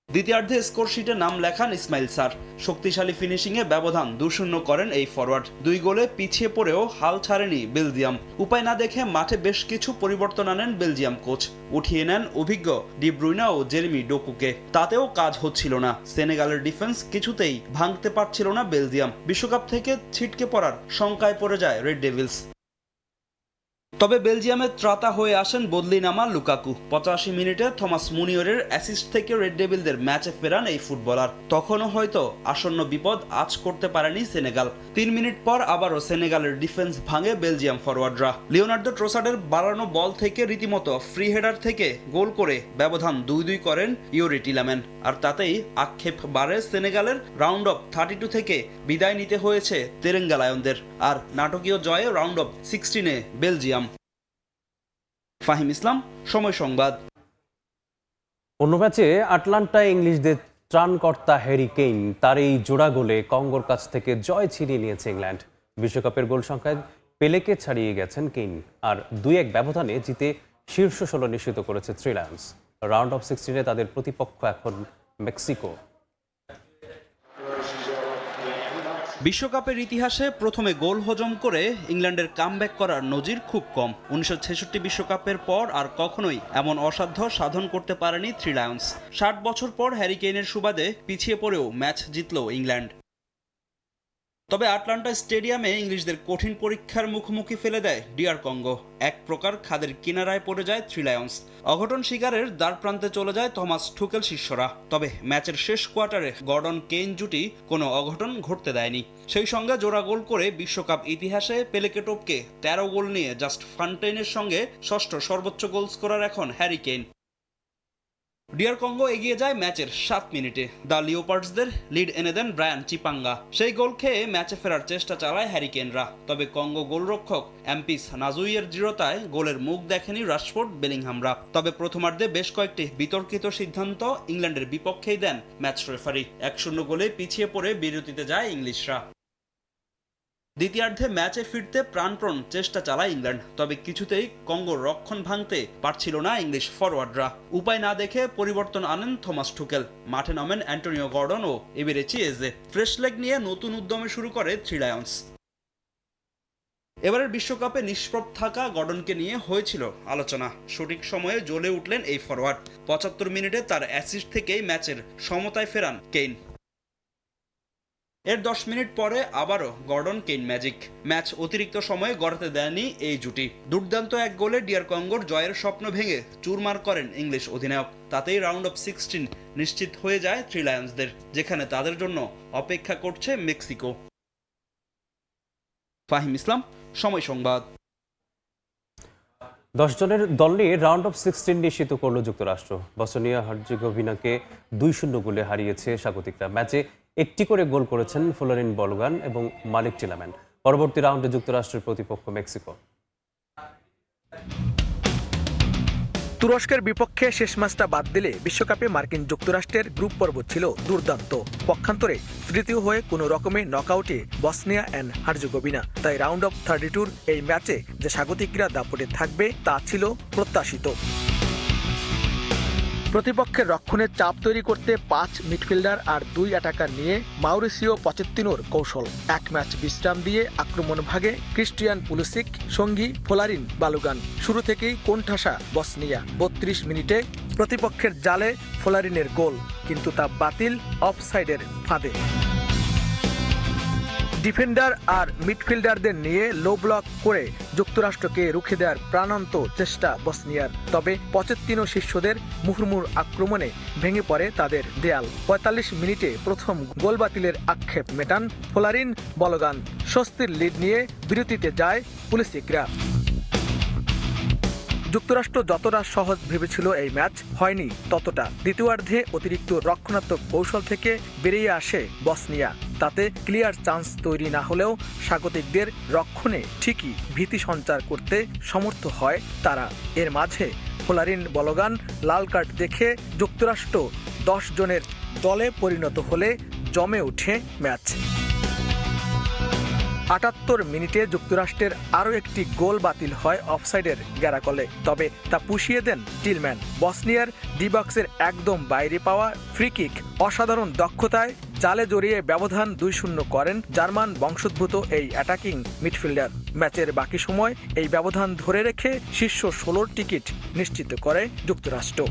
দ্বিতীয়ার্ধে স্কোরশিটে নাম লেখান ইসমাইল সার। শক্তিশালী ফিনিশিংয়ে ব্যবধান 2-0 করেন এই ফরওয়ার্ড। 2 গোলে পিছিয়ে পড়েও হাল ছাড়েনি বেলজিয়াম। উপায় না দেখে মাঠে বেশ কিছু পরিবর্তন আনেন বেলজিয়াম কোচ। উঠিয়ে নেন অভিজ্ঞ ডি ব্রুইনা ও জেরেমি ডোকুকে। তাতেও কাজ হচ্ছিল না। সেনেগালের ডিফেন্স কিছুতেই ভাঙতে পারছিল না বেলজিয়াম। বিশ্বকাপ থেকে ছিটকে পড়ার শঙ্কায় পড়ে যায় রেড ডেভিলস। তবে বেলজিয়ামের ত্রাতা হয়ে আসেন বদলি নামা লুকাকু। 85 মিনিটে থমাস মুনিয়রের অ্যাসিস্ট থেকে রেড ডেভিলদের ম্যাচে ফেরান এই ফুটবলার। তখনও হয়তো আসন্ন বিপদ আঁচ করতে পারেনি সেনেগাল। 3 মিনিট পর আবারও সেনেগালের ডিফেন্স ভাঙে বেলজিয়াম ফরওয়ার্ডরা। লিওনার্দো ট্রোসার্ডের বাড়ানো বল থেকে রীতিমতো ফ্রি হেডার থেকে গোল করে ব্যবধান 2-2 করেন ইউরি টিলাম্যান। আর তাতেই আক্ষেপ বাড়ে সেনেগালের। রাউন্ড অফ 32 থেকে বিদায় নিতে হয়েছে তেরেঙ্গা লায়নদের। আর নাটকীয় জয়ে রাউন্ড অফ 16-এ বেলজিয়াম। ফাহিম ইসলাম, সময় সংবাদ। অন্য ম্যাচে আটলান্টায় ইংলিশদের ত্রাণকর্তা হ্যারি কেইন তার এই জোড়া গোলে কঙ্গোর কাছ থেকে জয় ছিনিয়ে নিয়েছে ইংল্যান্ড। বিশ্বকাপের গোল সংখ্যায় পেলেকে ছাড়িয়ে গেছেন কেইন। আর 2-1 ব্যবধানে জিতে শীর্ষ 16 নিশ্চিত করেছে থ্রি লায়ন্স। রাউন্ড অফ 16-এ তাদের প্রতিপক্ষ এখন মেক্সিকো। বিশ্বকাপের ইতিহাসে প্রথমে গোল হজম করে ইংল্যান্ডের কামব্যাক করার নজির খুব কম। 1966 বিশ্বকাপের পর আর কখনোই এমন অসাধ্য সাধন করতে পারেনি থ্রি লায়ন্স। 60 বছর পর হ্যারি কেইনের সুবাদে পিছিয়ে পড়েও ম্যাচ জিতল ইংল্যান্ড। তবে আটলান্টা স্টেডিয়ামে ইংলিশদের কঠিন পরীক্ষার মুখোমুখি ফেলে দেয় ডিআর কঙ্গো। এক প্রকার খাদের কিনারায় পড়ে যায় থ্রি লায়ন্স। অঘটন শিকারের দ্বার প্রান্তে চলে যায় থমাস টুকেল শিষ্যরা। তবে ম্যাচের শেষ কোয়ার্টারে গর্ডন কেইন জুটি কোনো অঘটন ঘটতে দেয়নি। সেই সঙ্গে জোড়া গোল করে বিশ্বকাপ ইতিহাসে পেলেকে টপকে 13 গোল নিয়ে জাস্ট ফান্টেইনের সঙ্গে ষষ্ঠ সর্বোচ্চ গোল স্কোরার এখন হ্যারি কেইন। ডিআর কঙ্গো এগিয়ে যায় ম্যাচের 7 মিনিটে। দ্য লিওপার্ডসদের লিড এনে দেন ব্রায়ান চিপাঙ্গা। সেই গোল খেয়ে ম্যাচে ফেরার চেষ্টা চালায় হ্যারি কেইনরা। তবে কঙ্গো গোলরক্ষক এমপিস নাজুইয়ের দৃঢ়তায় গোলের মুখ দেখেনি রাশফোর্ড বেলিংহামরা। তবে প্রথমার্ধে বেশ কয়েকটি বিতর্কিত সিদ্ধান্ত ইংল্যান্ডের বিপক্ষেই দেন ম্যাচ রেফারি। 1-0 গোলে পিছিয়ে পড়ে বিরতিতে যায় ইংলিশরা। দ্বিতীয়ার্ধে ম্যাচে ফিরতে প্রাণপণ চেষ্টা চালায় ইংল্যান্ড। তবে কিছুতেই কঙ্গোর রক্ষণ ভাঙতে পারছিল না ইংলিশ ফরওয়ার্ডরা। উপায় না দেখে পরিবর্তন আনেন থমাস টুকেল। মাঠে নামেন অ্যান্টোনিও গর্ডন ও এবেরেচি এজে। ফ্রেশ লেগ নিয়ে নতুন উদ্যমে শুরু করে থ্রি লায়ন্স। এবারের বিশ্বকাপে নিষ্প্রভ থাকা গর্ডনকে নিয়ে হয়েছিল আলোচনা। সঠিক সময়ে জ্বলে উঠলেন এই ফরওয়ার্ড। ৭৫ মিনিটে তার অ্যাসিস্ট থেকেই ম্যাচের সমতায় ফেরান কেইন। এর 10 মিনিট পরে আবারও গর্ডন কেইন ম্যাজিক। ম্যাচ অতিরিক্ত সময়ে গড়াতে দেয়নি এই জুটি। দুর্দান্ত এক গোলে ডিআর কঙ্গোর জয়ের স্বপ্ন ভেঙে চুরমার করেন ইংলিশ অধিনায়ক। তাতেই রাউন্ড অফ 16 নিশ্চিত হয়ে যায় থ্রি লায়ন্সদের, যেখানে তাদের জন্য অপেক্ষা করছে মেক্সিকো। ফাহিম ইসলাম, সময় সংবাদ। 10 জনের দল নিয়ে রাউন্ড অফ 16 নিশ্চিত করল যুক্তরাষ্ট্র। বসনিয়া হার্জেগোভিনাকে 2-0 গোলে হারিয়েছে স্বাগতিকরা। ম্যাচে একটি করে গোল করেছেন ফ্লোরিন বলগান এবং মালিক টিলাম্যান। পরবর্তী রাউন্ডে যুক্তরাষ্ট্রের প্রতিপক্ষ মেক্সিকো। তুরস্কের বিপক্ষে শেষ ম্যাচটা বাদ দিলে বিশ্বকাপে মার্কিন যুক্তরাষ্ট্রের গ্রুপ পর্ব ছিল দুর্দান্ত। পক্ষান্তরে তৃতীয় হয়ে কোনো রকমে নকআউটে বসনিয়া অ্যান্ড হার্জেগোভিনা। তাই রাউন্ড অফ 32 এই ম্যাচে যে স্বাগতিকরা দাপটে থাকবে তা ছিল প্রত্যাশিত। প্রতিপক্ষের রক্ষণে চাপ তৈরি করতে 5 মিডফিল্ডার আর 2 অ্যাটাকার নিয়ে মাউরিসিও পচেত্তিনোর কৌশল। এক ম্যাচ বিশ্রাম দিয়ে আক্রমণ ভাগে ক্রিস্টিয়ান পুলিসিক, সঙ্গী ফ্লোরিন বালুগান। শুরু থেকেই কোণঠাসা বসনিয়া। 32 মিনিটে প্রতিপক্ষের জালে ফ্লোরিনের গোল, কিন্তু তা বাতিল অফসাইডের ফাঁদে। ডিফেন্ডার আর মিডফিল্ডারদের নিয়ে লো ব্লক করে যুক্তরাষ্ট্রকে রুখে দেওয়ার প্রাণান্ত চেষ্টা বসনিয়ার। তবে পচেত্তিনো শিষ্যদের মুহুর্মুর আক্রমণে ভেঙে পড়ে তাদের দেয়াল। 45 মিনিটে প্রথম গোল বাতিলের আক্ষেপ মেটান ফ্লোরিন বলগান। স্বস্তির লিড নিয়ে বিরতিতে যায় পুলিসিকরা। যুক্তরাষ্ট্র যতটা সহজ ভেবেছিল এই ম্যাচ হয়নি ততটা। দ্বিতীয়ার্ধে অতিরিক্ত রক্ষণাত্মক কৌশল থেকে বেরিয়ে আসে বসনিয়া। তাতে ক্লিয়ার চান্স তৈরি না হলেও স্বাগতিকদের রক্ষণে ঠিকই ভীতি সঞ্চার করতে সমর্থ হয় তারা। এর মাঝে ফ্লোরিন বলগান লাল কার্ড দেখে যুক্তরাষ্ট্র 10 জনের দলে পরিণত হলে জমে ওঠে ম্যাচ। 78 মিনিটে যুক্তরাষ্ট্রের আরও একটি গোল বাতিল হয় অফসাইডের গ্যারাকলে। তবে তা পুষিয়ে দেন টিলম্যান। বসনিয়ার ডি বক্সের একদম বাইরে পাওয়া ফ্রি কিক অসাধারণ দক্ষতায় জালে জড়িয়ে ব্যবধান 2-0 করেন জার্মান বংশোদ্ভূত এই অ্যাটাকিং মিডফিল্ডার। ম্যাচের বাকি সময় এই ব্যবধান ধরে রেখে শীর্ষ 16 টিকিট নিশ্চিত করে যুক্তরাষ্ট্র।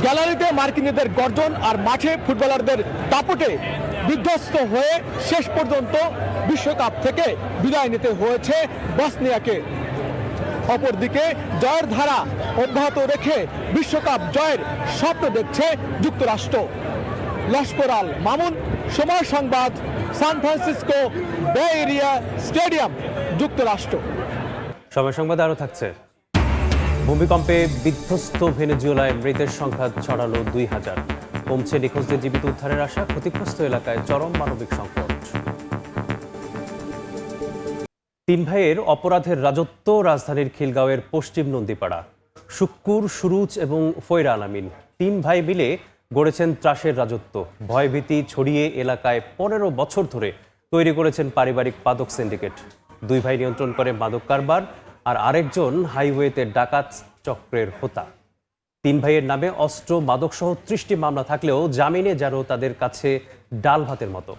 গ্যালারিতে মার্কিনীদের গর্জন আর মাঠে ফুটবলারদের দাপটে বিধ্বস্ত হয়ে শেষ পর্যন্ত বিশ্বকাপ থেকে বিদায় নিতে হয়েছে বসনিয়াকে। অপরদিকে জয়ের ধারা অব্যাহত রেখে বিশ্বকাপ জয়ের স্বপ্ন দেখছে যুক্তরাষ্ট্র। লস্কর আল মামুন, সময় সংবাদ, সান ফ্রান্সিসকো বে এরিয়া স্টেডিয়াম, যুক্তরাষ্ট্র। সময় সংবাদ আরও থাকছে। ভূমিকম্পে বিধ্বস্ত ভেনেজুয়েলায় মৃতের সংখ্যা ছড়ালো 2000। কমছে নিখোঁজদের জীবিত উদ্ধারের আশা। ক্ষতিগ্রস্ত এলাকায় চরম মানবিক সংকট। 3 ভাইয়ের অপরাধের রাজত্ব রাজধানীর খিলগাঁওয়ের পশ্চিম নন্দীপাড়া। শুক্কুর, সুরুজ এবং ফয়রা আলামিন 3 ভাই মিলে গড়েছেন ত্রাসের রাজত্ব। ভয়ভীতি ছড়িয়ে এলাকায় 15 বছর ধরে তৈরি করেছেন পারিবারিক মাদক সিন্ডিকেট। 2 ভাই নিয়ন্ত্রণ করে মাদক কারবার, আর আরেকজন হাইওয়েতে ডাকাত চক্রের হোতা। 3 ভাইয়ের নামে অস্ত্র, মাদকসহ 30টি মামলা থাকলেও জামিনে যেন তাদের কাছে ডাল ভাতের মতো।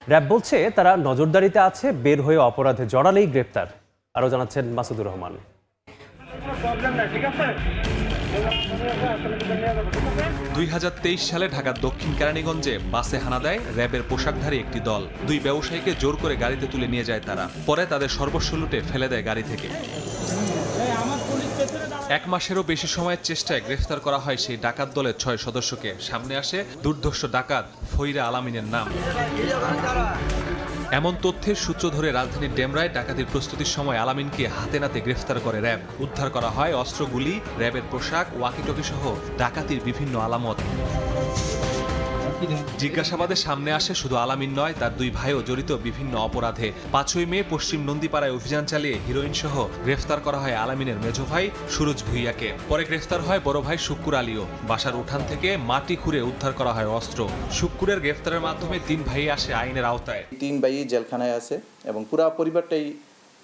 র্যাব বলছে তারা নজরদারিতে আছে, বের হয়ে অপরাধে জড়ালেই গ্রেপ্তার। আরও জানাচ্ছেন মাসুদুর রহমান। 2023 সালে ঢাকার দক্ষিণ কেরানীগঞ্জে বাসে হানা দেয় র্যাবের পোশাকধারী একটি দল। 2 ব্যবসায়ীকে জোর করে গাড়িতে তুলে নিয়ে যায় তারা। পরে তাদের সর্বস্ব লুটে ফেলে দেয় গাড়ি থেকে। 1 মাসেরও বেশি সময়ের চেষ্টায় গ্রেফতার করা হয় সেই ডাকাত দলের 6 সদস্যকে। সামনে আসে দুর্ধর্ষ ডাকাত ফয়রা আলামিনের নাম। এমন তথ্যের সূত্র ধরে রাজধানীর ডেমরায় ডাকাতির প্রস্তুতির সময় আলামিনকে হাতে নাতে গ্রেফতার করে র্যাব। উদ্ধার করা হয় অস্ত্রগুলি, র্যাবের পোশাক, ওয়াকিটকি সহ ডাকাতির বিভিন্ন আলামত। জিজ্ঞাসাবাদের সামনে আসে শুধু আলামিন নয়, তার 2 ভাইও জড়িত বিভিন্ন অপরাধে। 5ই মে পশ্চিম নন্দীপাড়ায় অভিযান চালিয়ে হিরোইন সহ গ্রেফতার করা হয় আলামিনের মেজো ভাই সুরজ ভুইয়াকে। পরে গ্রেফতার হয় বড় ভাই শুক্কুর আলীও। বাসার উঠান থেকে মাটি খুঁড়ে উদ্ধার করা হয় অস্ত্র। শুক্কুরের গ্রেফতারের মাধ্যমে 3 ভাই আসে আইনের আওতায়। 3 ভাই জেলখানায় আছে এবং পুরো পরিবারটাই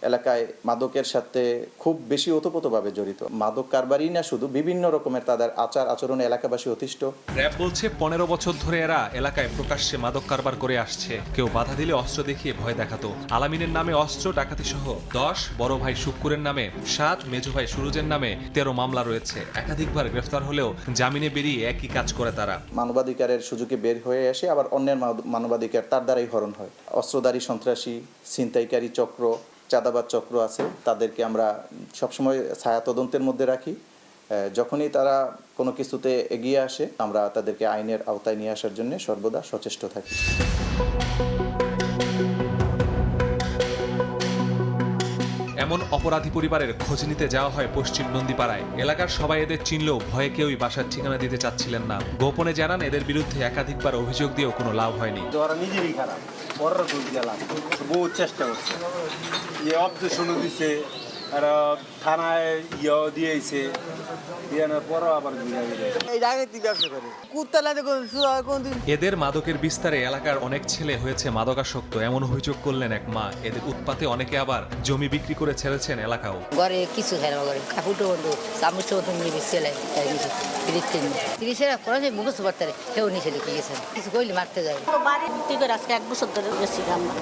এলাকায় মাদকের সাথে খুব বেশি ওতপ্রোতভাবে জড়িত। মাদক কারবারই না শুধু, বিভিন্ন রকমের তাদের আচার আচরণে এলাকাবাসী অতিষ্ঠ। র‍্যাব বলছে 15 বছর ধরে এরা এলাকায় প্রকাশ্যে মাদক কারবার করে আসছে। কেউ বাধা দিলে অস্ত্র দেখিয়ে ভয় দেখাতো। আলামিনের নামে অস্ত্র ডাকাতি সহ 10, বড় ভাই শুক্কুরের নামে 7, মেজো ভাই সুরুজের নামে 13 মামলা রয়েছে। একাধিকবার গ্রেফতার হলেও জামিনে বেরিয়ে একই কাজ করে তারা। মানবাধিকারের সুযোগে বের হয়ে আসে, আবার অন্যের মানবাধিকার তার দ্বারাই হরণ হয়। অস্ত্রধারী সন্ত্রাসী, ছিনতাইকারী চক্র, চাঁদাবাজ চক্র আছে, তাদেরকে আমরা সবসময় ছায়া তদন্তের মধ্যে রাখি। যখনই তারা কোনো কিছুতে এগিয়ে আসে, আমরা তাদেরকে আইনের আওতায় নিয়ে আসার জন্য সর্বদা সচেষ্ট থাকি। এমন অপরাধী পরিবারের খোঁজ নিতে যাওয়া হয় পশ্চিম নন্দীপাড়ায়। এলাকার সবাই এদের চিনলেও ভয়ে কেউই বাসার ঠিকানা দিতে চাচ্ছিলেন না। গোপনে জানান এদের বিরুদ্ধে একাধিকবার অভিযোগ দিয়েও কোনো লাভ হয়নি। নিজেরই খারাপ, বড় বহু চেষ্টা করছে, অবজেকশন দিচ্ছে, আর থানায় দিয়েছে, এদের মাদকের বিস্তারে এলাকার অনেক ছেলে হয়েছে মাদকাসক্ত, এমন অভিযোগ করলেন এক মা। এদের উৎপাতে অনেকে আবার জমি বিক্রি করে ছেড়েছেন এলাকাও। ঘরে কিছু খাই না, ঘরে কাপড় বন্ধু চামচ নিয়ে ছেলে মুখস্থ পারতে কেউ নিচে লিখে গেছেন, কিছু কইলে মারতে যায়। আজকে 1 বছর ধরে বেশি আমরা।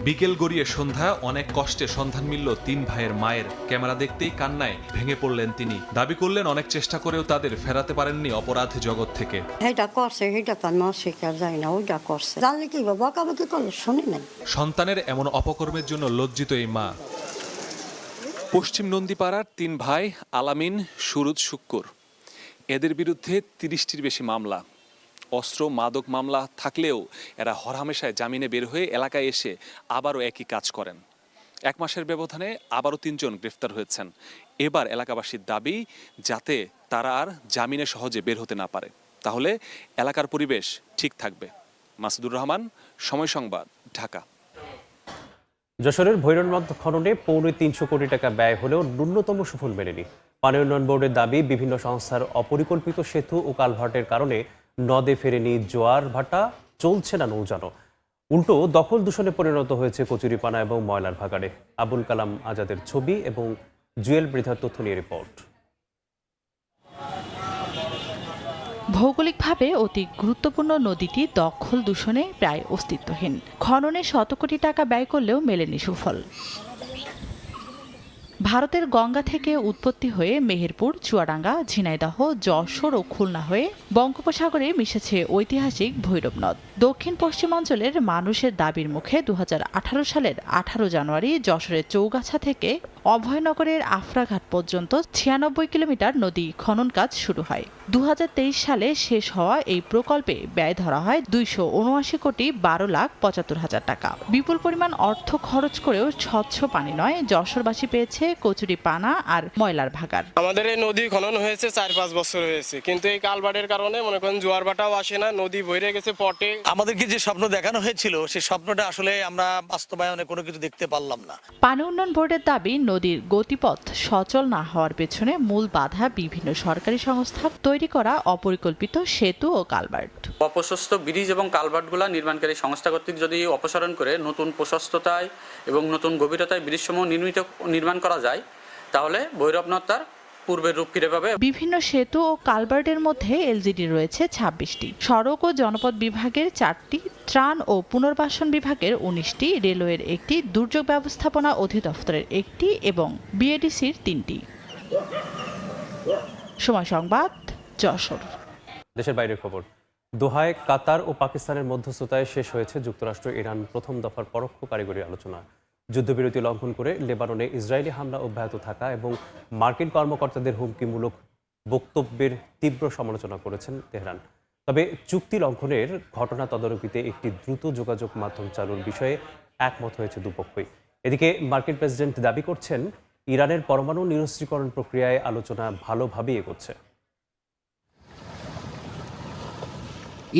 বিকেল গড়িয়ে সন্ধ্যা, অনেক কষ্টে সন্ধান মিলল 3 ভাইয়ের মায়ের। ক্যামেরা দেখতেই কান্নায় ভেঙে পড়লেন তিনি। দাবি করলেন অনেক চেষ্টা করেও তাদের ফেরাতে পারেননি অপরাধ জগৎ থেকে। সন্তানের এমন অপকর্মের জন্য লজ্জিত এই মা। পশ্চিম নন্দীপাড়ার 3 ভাই আলামিন, সুরুজ, শুক্কুর, এদের বিরুদ্ধে 30টির বেশি মামলা। অস্ত্র মাদক মামলা থাকলেও এরা হরহামেশায় জামিনে বের হয়ে এলাকায় এসে আবারও একই কাজ করেন। 1 মাসের ব্যবধানে আবারও 3 জন গ্রেফতার হয়েছেন। এবার এলাকাবাসীর দাবি যাতে তারা আর জামিনে সহজে বের হতে না পারে, তাহলে এলাকার পরিবেশ ঠিক থাকবে। মাসুদুর রহমান, সময় সংবাদ, ঢাকা। যশোরের ভৈরব নদ খননে 350 কোটি টাকা ব্যয় হলেও ন্যূনতম সুফল মেলেনি। পানি উন্নয়ন বোর্ডের দাবি, বিভিন্ন সংস্থার অপরিকল্পিত সেতু ও কালভার্টের কারণে নদে ফেরেনি জোয়ার ভাটা, চলছে না নৌযানও। উল্টো দখল দূষণে পরিণত হয়েছে কচুরিপানা এবং ময়লার ভাগাড়ে। আবুল কালাম আজাদের ছবি এবং জুয়েল বৃদ্ধার তথ্য নিয়ে রিপোর্ট। ভৌগোলিকভাবে অতি গুরুত্বপূর্ণ নদীটি দখল দূষণে প্রায় অস্তিত্বহীন। খননে শত কোটি টাকা ব্যয় করলেও মেলেনি সুফল। ভারতের গঙ্গা থেকে উৎপত্তি হয়ে মেহেরপুর, চুয়াডাঙ্গা, ঝিনাইদহ, যশোর ও খুলনা হয়ে বঙ্গোপসাগরে মিশেছে ঐতিহাসিক ভৈরব নদ। দক্ষিণ পশ্চিমাঞ্চলের মানুষের দাবির মুখে 2018 সালের 18 জানুয়ারি যশোরের চৌগাছা থেকে অভয়নগরের আফরাঘাট পর্যন্ত 96 কিলোমিটার নদী খনন কাজ শুরু হয়। 2023 সালে শেষ হওয়া এই প্রকল্পে ব্যয় ধরা হয় 279,12,75,000 টাকা। বিপুল পরিমাণ অর্থ খরচ করেও স্বচ্ছ পানি নয়, যশোরবাসী পেয়েছে কচুরি পানা আর ময়লার ভাগাড়। আমাদের এই নদী খনন হয়েছে 4-5 বছর হয়েছে, কিন্তু এই কালভার্টের কারণে মনে করেন জোয়ার ভাটাও আসে না, নদী ভরে গেছে পটে। আমাদেরকে যে স্বপ্ন দেখানো হয়েছিল সেই স্বপ্নটা আসলে আমরা বাস্তবায়নে কোনো কিছু দেখতে পারলাম না। পানি উন্নয়ন বোর্ডের দাবি, নদীর গতিপথ সচল না হওয়ার পেছনে মূল বাধা বিভিন্ন সরকারি সংস্থার তৈরি করা অপরিকল্পিত সেতু ও কালভার্ট। অপ্রশস্ত ব্রিজ এবং কালভার্টগুলো নির্মাণকারী সংস্থা কর্তৃক যদি অপসারণ করে নতুন প্রশস্ততায় এবং নতুন গভীরতায় ব্রিজসমূহ নির্মাণ করা যায়, তাহলে ভৈরব নদ তার পূর্বের রূপ ফিরে পাবে। বিভিন্ন সেতু ও কালভার্টের মধ্যে এলজিডি রয়েছে 26টি, সড়ক ও জনপথ বিভাগের 4টি, ত্রাণ ও পুনর্বাসন বিভাগের 19টি, রেলওয়ের 1টি, দুর্যোগ ব্যবস্থাপনা অধিদপ্তরের 1টি এবং বিএডিসির 3টি। সময় সংবাদ, যশোর। দেশের বাইরের খবর। দোহায় কাতার ও পাকিস্তানের মধ্যস্থতায় শেষ হয়েছে যুক্তরাষ্ট্র ইরান প্রথম দফার পরোক্ষ কারিগরি আলোচনা। যুদ্ধবিরতি লঙ্ঘন করে লেবাননে ইসরায়েলি হামলা অব্যাহত থাকা এবং মার্কিন কর্মকর্তাদের হুমকিমূলক বক্তব্যের তীব্র সমালোচনা করেছেন তেহরান। তবে চুক্তি লঙ্ঘনের ঘটনা তদারকিতে একটি দ্রুত যোগাযোগ মাধ্যম চালুর বিষয়ে একমত হয়েছে দুপক্ষই। এদিকে মার্কিন প্রেসিডেন্ট দাবি করছেন, ইরানের পরমাণু নিরস্ত্রীকরণ প্রক্রিয়ায় আলোচনা ভালোভাবেই এগোচ্ছে।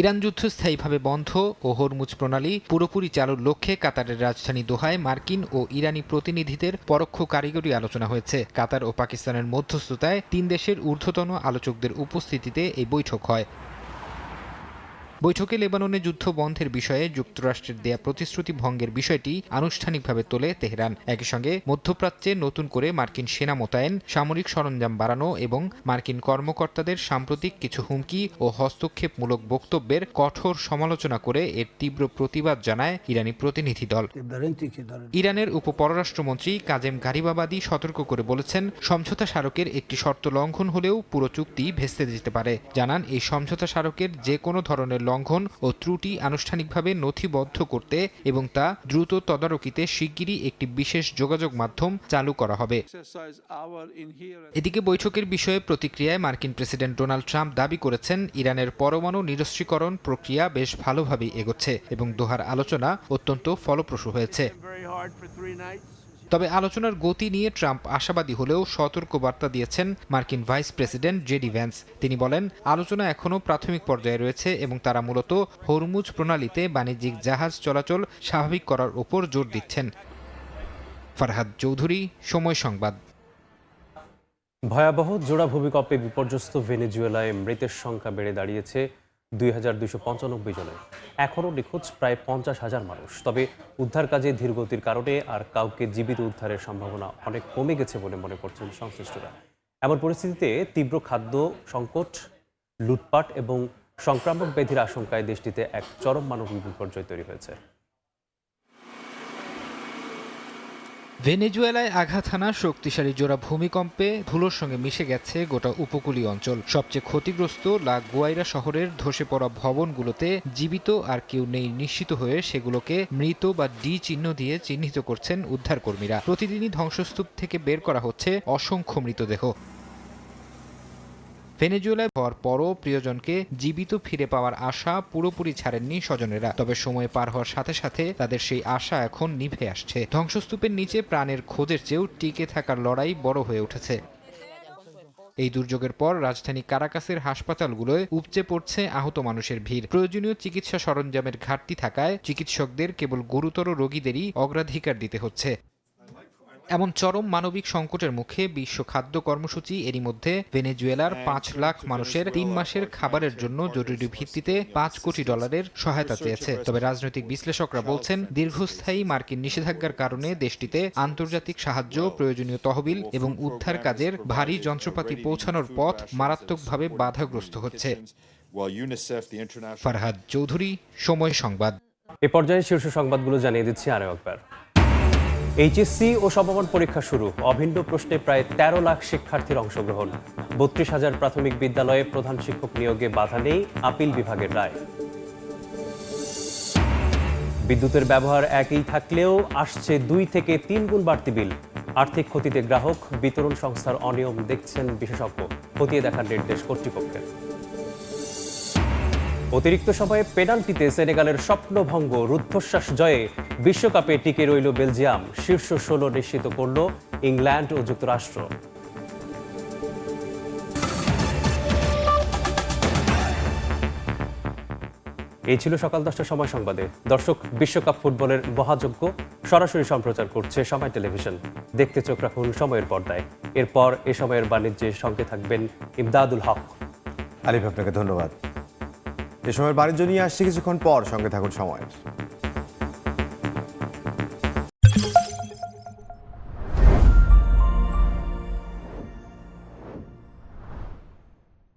ইরান যুদ্ধ স্থায়ীভাবে বন্ধ ও হরমুজ প্রণালী পুরোপুরি চালুর লক্ষ্যে কাতারের রাজধানী দোহায় মার্কিন ও ইরানি প্রতিনিধিদের পরোক্ষ কারিগরি আলোচনা হয়েছে। কাতার ও পাকিস্তানের মধ্যস্থতায় 3 দেশের ঊর্ধ্বতন আলোচকদের উপস্থিতিতে এই বৈঠক হয়। বৈঠকে লেবাননে যুদ্ধ বন্ধের বিষয়ে যুক্তরাষ্ট্রের দেয়া প্রতিশ্রুতি ভঙ্গের বিষয়টি আনুষ্ঠানিকভাবে তোলে তেহরান। একই সঙ্গে মধ্যপ্রাচ্যে নতুন করে মার্কিন সেনা মোতায়েন, সামরিক সরঞ্জাম বাড়ানো এবং মার্কিন কর্মকর্তাদের সাম্প্রতিক কিছু হুমকি ও হস্তক্ষেপমূলক বক্তব্যের কঠোর সমালোচনা করে এর তীব্র প্রতিবাদ জানায় ইরানি প্রতিনিধি দল। ইরানের উপপররাষ্ট্রমন্ত্রী কাজেম গারিবাবাদি সতর্ক করে বলেছেন, সমঝোতা স্মারকের একটি শর্ত লঙ্ঘন হলেও পুরো চুক্তি ভেস্তে যেতে পারে। জানান, এই সমঝোতা স্মারকের যে কোনো ধরনের লঙ্ঘন ও ত্রুটি আনুষ্ঠানিকভাবে নথিবদ্ধ করতে এবং তা দ্রুত তদারকিতে শিগগিরই একটি বিশেষ যোগাযোগ মাধ্যম চালু করা হবে। এদিকে বৈঠকের বিষয়ে প্রতিক্রিয়ায় মার্কিন প্রেসিডেন্ট ডোনাল্ড ট্রাম্প দাবি করেছেন, ইরানের পরমাণু নিরস্ত্রীকরণ প্রক্রিয়া বেশ ভালোভাবেই এগোচ্ছে এবং দোহার আলোচনা অত্যন্ত ফলপ্রসূ হয়েছে। তবে আলোচনার গতি নিয়ে ট্রাম্প আশাবাদী হলেও সতর্ক বার্তা দিয়েছেন মার্কিন ভাইস প্রেসিডেন্ট জেডি ভ্যান্স। তিনি বলেন, আলোচনা এখনও প্রাথমিক পর্যায়ে রয়েছে এবং তারা মূলত হরমুজ প্রণালীতে বাণিজ্যিক জাহাজ চলাচল স্বাভাবিক করার ওপর জোর দিচ্ছেন। ফারহাদ চৌধুরী, সময় সংবাদ। ভয়াবহ জোড়া ভূমিকম্পে বিপর্যস্ত ভেনেজুয়েলায় মৃতের সংখ্যা বেড়ে দাঁড়িয়েছে ২,২৯৫ জনে। এখনও নিখোঁজ প্রায় ৫০,০০০ মানুষ। তবে উদ্ধার কাজে ধীরগতির কারণে আর কাউকে জীবিত উদ্ধারের সম্ভাবনা অনেক কমে গেছে বলে মনে করছেন সংশ্লিষ্টরা। এমন পরিস্থিতিতে তীব্র খাদ্য সংকট, লুটপাট এবং সংক্রামক ব্যাধির আশঙ্কায় দেশটিতে এক চরম মানবিক বিপর্যয় তৈরি হয়েছে। ভেনেজুয়েলায় আঘাত হানা শক্তিশালী জোড়া ভূমিকম্পে ধুলোর সঙ্গে মিশে গেছে গোটা উপকূলীয় অঞ্চল। সবচেয়ে ক্ষতিগ্রস্ত লা গুয়াইরা শহরের ধসে পড়া ভবনগুলোতে জীবিত আর কেউ নেই নিশ্চিত হয়ে সেগুলোকে মৃত বা ডি চিহ্ন দিয়ে চিহ্নিত করছেন উদ্ধারকর্মীরা। প্রতিদিনই ধ্বংসস্তূপ থেকে বের করা হচ্ছে অসংখ্য মৃতদেহ। ভেনেজুয়েলায় হওয়ার পরও প্রিয়জনকে জীবিত ফিরে পাওয়ার আশা পুরোপুরি ছাড়েননি স্বজনেরা। তবে সময় পার হওয়ার সাথে সাথে তাদের সেই আশা এখন নিভে আসছে। ধ্বংসস্তূপের নিচে প্রাণের খোঁজের চেয়েও টিকে থাকার লড়াই বড় হয়ে উঠেছে। এই দুর্যোগের পর রাজধানী কারাকাসের হাসপাতালগুলোয় উপচে পড়ছে আহত মানুষের ভিড়। প্রয়োজনীয় চিকিৎসা সরঞ্জামের ঘাটতি থাকায় চিকিৎসকদের কেবল গুরুতর রোগীদেরই অগ্রাধিকার দিতে হচ্ছে। এমন চরম মানবিক সংকটের মুখে বিশ্ব খাদ্য কর্মসূচি এরই মধ্যে ভেনেজুয়েলার ৫ লাখ মানুষের ৩ মাসের খাবারের জন্য জরুরি ভিত্তিতে $5 কোটি সহায়তা চেয়েছে। তবে রাজনৈতিক বিশ্লেষকরা বলছেন, দীর্ঘস্থায়ী মার্কিন নিষেধাজ্ঞার কারণে দেশটিতে আন্তর্জাতিক সাহায্য, প্রয়োজনীয় তহবিল এবং উদ্ধার কাজের ভারী যন্ত্রপাতি পৌঁছানোর পথ মারাত্মকভাবে বাধাগ্রস্ত হচ্ছে। ফারহাদ চৌধুরী, সময় সংবাদ। এ পর্যায়ে শীর্ষ সংবাদগুলো জানিয়ে দিচ্ছি আরও একবার। এইচএসসি ও সমমান পরীক্ষা শুরু। অভিন্ন প্রশ্নে প্রায় ১৩ লাখ শিক্ষার্থীর অংশগ্রহণ। ৩২,০০০ প্রাথমিক বিদ্যালয়ে প্রধান শিক্ষক নিয়োগে বাধা নেই, আপিল বিভাগের রায়। বিদ্যুতের ব্যবহার একই থাকলেও আসছে ২ থেকে ৩ গুণ বাড়তি বিল। আর্থিক ক্ষতিতে গ্রাহক, বিতরণ সংস্থার অনিয়ম দেখছেন বিশেষজ্ঞ। খতিয়ে দেখার নির্দেশ কর্তৃপক্ষের। অতিরিক্ত সময়ে পেনাল্টিতে সেনেগালের স্বপ্নভঙ্গ, রুদ্ধশ্বাস জয়ে বিশ্বকাপে টিকে রইল বেলজিয়াম। শীর্ষ ১৬ নিশ্চিত করল ইংল্যান্ড ও যুক্তরাষ্ট্র। এই ছিল সকাল 10টার সময় সংবাদে। দর্শক, বিশ্বকাপ ফুটবলের মহাযজ্ঞ সরাসরি সম্প্রচার করছে সময় টেলিভিশন। দেখতে চোখ রাখুন সময়ের পর্দায়। এরপর এ সময়ের বাণিজ্যের সঙ্গে থাকবেন ইমদাদুল হক। আলিফ, আপনাকে ধন্যবাদ। এ সময়ের বাণিজ্য নিয়ে আসছি কিছুক্ষণ পর, সঙ্গে থাকুন সময়ের।